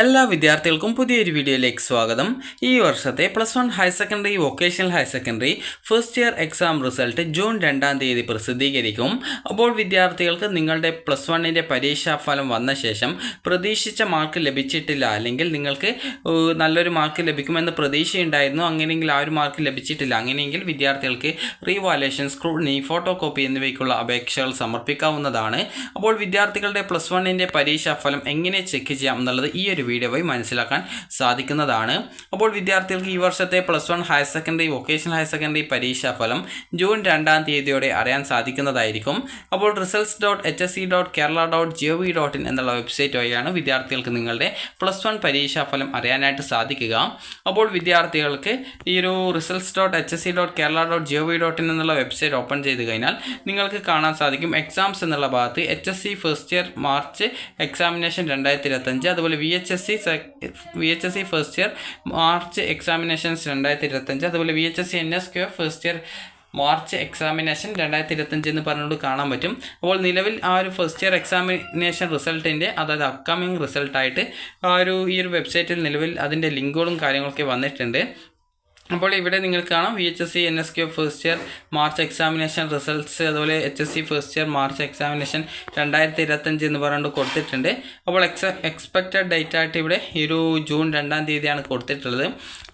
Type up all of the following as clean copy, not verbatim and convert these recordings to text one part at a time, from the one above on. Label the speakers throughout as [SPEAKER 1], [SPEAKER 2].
[SPEAKER 1] എല്ലാ വിദ്യാർത്ഥികൾക്കും പുതിയൊരു വീഡിയോയിലേക്ക് സ്വാഗതം. ഈ വർഷത്തെ +1 higher secondary, vocational higher secondary first year exam result June 2-ാം തീയതി പ്രസിദ്ധീകരിക്കും. അപ്പോൾ വിദ്യാർത്ഥികൾക്ക് നിങ്ങളുടെ +1ൻ്റെ പരീക്ഷാഫലം വന്ന ശേഷം പ്രതീക്ഷിച്ച മാർക്ക് ലഭിച്ചിട്ടില്ല, അല്ലെങ്കിൽ നിങ്ങൾക്ക് നല്ലൊരു മാർക്ക് ലഭിക്കുമെന്ന് പ്രതീക്ഷയുണ്ടായിരുന്നു, അങ്ങനെയെങ്കിൽ ആ ഒരു മാർക്ക് ലഭിച്ചിട്ടില്ല, അങ്ങനെയെങ്കിൽ വിദ്യാർത്ഥികൾക്ക് റീവാലുവേഷൻ, സ്ക്രൂട്ടിനി, ഫോട്ടോ കോപ്പി എന്നിവയ്ക്കുള്ള അപേക്ഷകൾ സമർപ്പിക്കാവുന്നതാണ്. അപ്പോൾ വിദ്യാർത്ഥികളുടെ +1ൻ്റെ പരീക്ഷാഫലം എങ്ങനെ ചെക്ക് ചെയ്യാം എന്നുള്ളത് ഈ ഒരു വീഡിയോ വഴി മനസ്സിലാക്കാൻ സാധിക്കുന്നതാണ്. അപ്പോൾ വിദ്യാർത്ഥികൾക്ക് ഈ വർഷത്തെ +1 higher secondary, vocational higher secondary പരീക്ഷാഫലം ജൂൺ 2-ാം തീയതിയോടെ അറിയാൻ സാധിക്കുന്നതായിരിക്കും. അപ്പോൾ results.hse.kerala.gov.in എന്നുള്ള വെബ്സൈറ്റ് വഴിയാണ് വിദ്യാർത്ഥികൾക്ക് നിങ്ങളുടെ +1 പരീക്ഷാഫലം അറിയാനായിട്ട് സാധിക്കുക. അപ്പോൾ വിദ്യാർത്ഥികൾക്ക് ഈ ഒരു results.hse.kerala.gov.in എന്നുള്ള വെബ്സൈറ്റ് ഓപ്പൺ ചെയ്ത് കഴിഞ്ഞാൽ നിങ്ങൾക്ക് കാണാൻ സാധിക്കും എക്സാംസ് എന്നുള്ള ഭാഗത്ത് HSC first year March examination 2025, അതുപോലെ VHSC first year March examinations 2025, അതുപോലെ VHSC NSQF first year March examination 2025 എന്ന് പറഞ്ഞുകൊണ്ട് കാണാൻ പറ്റും. അപ്പോൾ നിലവിൽ ആ ഒരു ഫസ്റ്റ് ഇയർ എക്സാമിനേഷൻ റിസൾട്ടിൻ്റെ, അതായത് അപ്കമിങ് റിസൾട്ടായിട്ട് ഈ ഒരു വെബ്സൈറ്റിൽ നിലവിൽ അതിൻ്റെ ലിങ്കുകളും കാര്യങ്ങളൊക്കെ വന്നിട്ടുണ്ട്. അപ്പോൾ ഇവിടെ നിങ്ങൾക്ക് കാണാം VHSC NSQF first year March examination results, അതുപോലെ HSC first year March examination 2025 എന്ന് പറഞ്ഞുകൊണ്ട് കൊടുത്തിട്ടുണ്ട്. അപ്പോൾ എക്സ്പെക്റ്റഡ് ഡേറ്റ് ആയിട്ട് ഇവിടെ ഈ ഒരു ജൂൺ 2-ാം തീയതിയാണ് കൊടുത്തിട്ടുള്ളത്.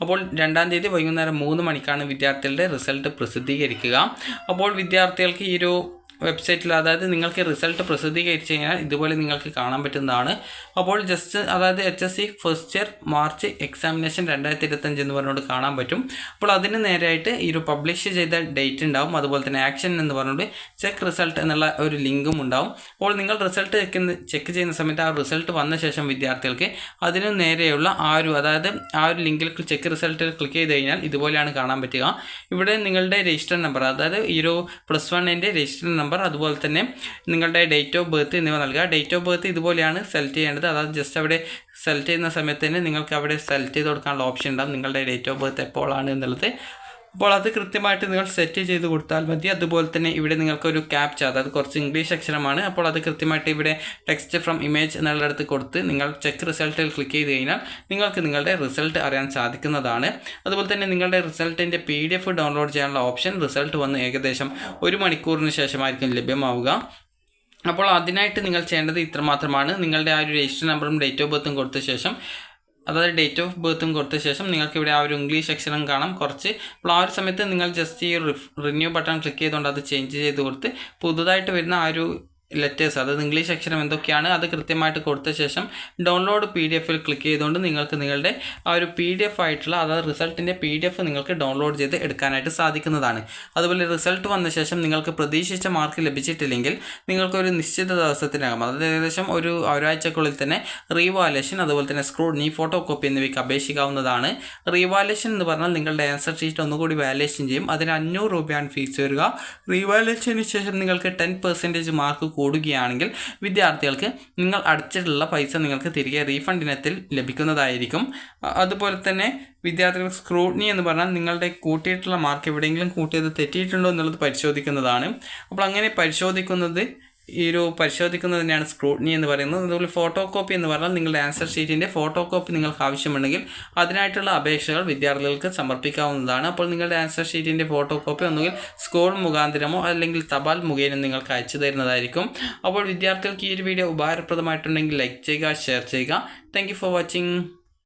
[SPEAKER 1] അപ്പോൾ 2-ാം തീയതി വൈകുന്നേരം 3 മണിക്കാണ് വിദ്യാർത്ഥികളുടെ റിസൾട്ട് പ്രസിദ്ധീകരിക്കുക. അപ്പോൾ വിദ്യാർത്ഥികൾക്ക് ഈ ഒരു വെബ്സൈറ്റിൽ, അതായത് നിങ്ങൾക്ക് റിസൾട്ട് പ്രസിദ്ധീകരിച്ച് കഴിഞ്ഞാൽ ഇതുപോലെ നിങ്ങൾക്ക് കാണാൻ പറ്റുന്നതാണ്. അപ്പോൾ അതായത് HSC first year March examination 2025 എന്ന് പറഞ്ഞുകൊണ്ട് കാണാൻ പറ്റും. അപ്പോൾ അതിന് നേരെയായിട്ട് ഈ ഒരു പബ്ലിഷ് ചെയ്ത ഡേറ്റ് ഉണ്ടാവും, അതുപോലെ തന്നെ ആക്ഷൻ എന്ന് പറഞ്ഞുകൊണ്ട് ചെക്ക് റിസൾട്ട് എന്നുള്ള ഒരു ലിങ്കും ഉണ്ടാവും. അപ്പോൾ നിങ്ങൾ റിസൾട്ട് ചെക്ക് ചെയ്യുന്ന സമയത്ത് ആ റിസൾട്ട് വന്ന ശേഷം വിദ്യാർത്ഥികൾക്ക് അതിന് നേരെയുള്ള അതായത് ആ ഒരു ലിങ്കിൽ ചെക്ക് റിസൾട്ടിൽ ക്ലിക്ക് ചെയ്ത് കഴിഞ്ഞാൽ ഇതുപോലെയാണ് കാണാൻ പറ്റുക. ഇവിടെ നിങ്ങളുടെ രജിസ്റ്റർ നമ്പർ, അതായത് ഈ ഒരു +1ൻ്റെ രജിസ്റ്റർ നമ്പർ, അതുപോലെ തന്നെ നിങ്ങളുടെ ഡേറ്റ് ഓഫ് ബർത്ത് എന്നിവ നൽകുക. ഡേറ്റ് ഓഫ് ബർത്ത് ഇതുപോലെയാണ് സെലക്ട് ചെയ്യേണ്ടത്. അതായത് ജസ്റ്റ് അവിടെ സെലക്ട് ചെയ്യുന്ന സമയത്ത് തന്നെ നിങ്ങൾക്ക് അവിടെ സെലക്ട് ചെയ്ത് കൊടുക്കാനുള്ള ഓപ്ഷൻ ഉണ്ടാകും, നിങ്ങളുടെ ഡേറ്റ് ഓഫ് ബർത്ത് എപ്പോഴാണ് എന്നുള്ളത്. അപ്പോൾ അത് കൃത്യമായിട്ട് നിങ്ങൾ സെറ്റ് ചെയ്ത് കൊടുത്താൽ മതി. അതുപോലെ തന്നെ ഇവിടെ നിങ്ങൾക്കൊരു ക്യാപ്ച, അതായത് കുറച്ച് ഇംഗ്ലീഷ് അക്ഷരമാണ്, അപ്പോൾ അത് കൃത്യമായിട്ട് ഇവിടെ ടെക്സ്റ്റ് ഫ്രം ഇമേജ് എന്നുള്ളിടത്ത് കൊടുത്ത് നിങ്ങൾ ചെക്ക് റിസൾട്ടിൽ ക്ലിക്ക് ചെയ്ത് കഴിഞ്ഞാൽ നിങ്ങൾക്ക് നിങ്ങളുടെ റിസൾട്ട് അറിയാൻ സാധിക്കുന്നതാണ്. അതുപോലെ തന്നെ നിങ്ങളുടെ റിസൾട്ടിൻ്റെ PDF ഡൗൺലോഡ് ചെയ്യാനുള്ള ഓപ്ഷൻ റിസൾട്ട് വന്ന് ഏകദേശം 1 മണിക്കൂറിന് ശേഷമായിരിക്കും ലഭ്യമാവുക. അപ്പോൾ അതിനായിട്ട് നിങ്ങൾ ചെയ്യേണ്ടത് ഇത്രമാത്രമാണ്. നിങ്ങളുടെ ആ ഒരു രജിസ്റ്റർ നമ്പറും ഡേറ്റ് ഓഫ് ബർത്തും കൊടുത്ത ശേഷം, അതായത് ഡേറ്റ് ഓഫ് ബർത്തും കൊടുത്ത ശേഷം നിങ്ങൾക്ക് ഇവിടെ ആ ഒരു ഇംഗ്ലീഷ് അക്ഷരം കാണാം കുറച്ച്. അപ്പോൾ ആ ഒരു സമയത്ത് നിങ്ങൾ ജസ്റ്റ് ഈ റിന്യൂ ബട്ടൺ ക്ലിക്ക് ചെയ്തുകൊണ്ട് അത് ചേഞ്ച് ചെയ്ത് കൊടുത്ത് പുതുതായിട്ട് വരുന്ന ആ ഒരു ലെറ്റേഴ്സ്, അതായത് ഇംഗ്ലീഷ് അക്ഷരം എന്തൊക്കെയാണ് അത് കൃത്യമായിട്ട് കൊടുത്ത ശേഷം ഡൗൺലോഡ് PDFൽ ക്ലിക്ക് ചെയ്തുകൊണ്ട് നിങ്ങൾക്ക് നിങ്ങളുടെ ആ ഒരു PDF ആയിട്ടുള്ള, അതായത് റിസൾട്ടിൻ്റെ PDF നിങ്ങൾക്ക് ഡൗൺലോഡ് ചെയ്ത് എടുക്കാനായിട്ട് സാധിക്കുന്നതാണ്. അതുപോലെ റിസൾട്ട് വന്ന ശേഷം നിങ്ങൾക്ക് പ്രതീക്ഷിച്ച മാർക്ക് ലഭിച്ചിട്ടില്ലെങ്കിൽ നിങ്ങൾക്കൊരു നിശ്ചിത ദിവസത്തിനകം, അതായത് ഏകദേശം ഒരാഴ്ചക്കുള്ളിൽ തന്നെ റീവാലുവേഷൻ, അതുപോലെ തന്നെ സ്ക്രൂട്ടിനി, ഫോട്ടോ കോപ്പി എന്നിവയ്ക്ക് അപേക്ഷിക്കാവുന്നതാണ്. റീവാലുവേഷൻ എന്ന് പറഞ്ഞാൽ നിങ്ങളുടെ ആൻസർ ഷീറ്റ് ഒന്നുകൂടി വാലുവേഷൻ ചെയ്യും. അതിന് 500 രൂപയാണ് ഫീസ് വരിക. റീവാലുവേഷന് ശേഷം നിങ്ങൾക്ക് 10% മാർക്ക് കൂടുകയാണെങ്കിൽ വിദ്യാർത്ഥികൾക്ക് നിങ്ങൾ അടച്ചിട്ടുള്ള പൈസ നിങ്ങൾക്ക് തിരികെ റീഫണ്ട് ഇനത്തിൽ ലഭിക്കുന്നതായിരിക്കും. അതുപോലെ തന്നെ വിദ്യാർത്ഥികൾ സ്ക്രൂട്ടിനി എന്ന് പറഞ്ഞാൽ നിങ്ങളുടെ കൂട്ടിയിട്ടുള്ള മാർക്ക് എവിടെയെങ്കിലും കൂട്ടിയത് തെറ്റിയിട്ടുണ്ടോ എന്നുള്ളത് പരിശോധിക്കുന്നതാണ്. അപ്പോൾ അങ്ങനെ പരിശോധിക്കുന്നതിനാണ് സ്ക്രൂട്ടിനി എന്ന് പറയുന്നത്. അതുപോലെ ഫോട്ടോ കോപ്പി എന്ന് പറഞ്ഞാൽ നിങ്ങളുടെ ആൻസർ ഷീറ്റിൻ്റെ ഫോട്ടോ കോപ്പി നിങ്ങൾക്ക് ആവശ്യമുണ്ടെങ്കിൽ അതിനായിട്ടുള്ള അപേക്ഷകൾ വിദ്യാർത്ഥികൾക്ക് സമർപ്പിക്കാവുന്നതാണ്. അപ്പോൾ നിങ്ങളുടെ ആൻസർ ഷീറ്റിൻ്റെ ഫോട്ടോ കോപ്പി ഒന്നുകിൽ സ്കൂൾ മുഖാന്തരമോ അല്ലെങ്കിൽ തപാൽ മുഖേന നിങ്ങൾക്ക് അയച്ചു തരുന്നതായിരിക്കും. അപ്പോൾ വിദ്യാർത്ഥികൾക്ക് ഈ ഒരു വീഡിയോ ഉപകാരപ്രദമായിട്ടുണ്ടെങ്കിൽ ലൈക്ക് ചെയ്യുക, ഷെയർ ചെയ്യുക. Thank you for watching.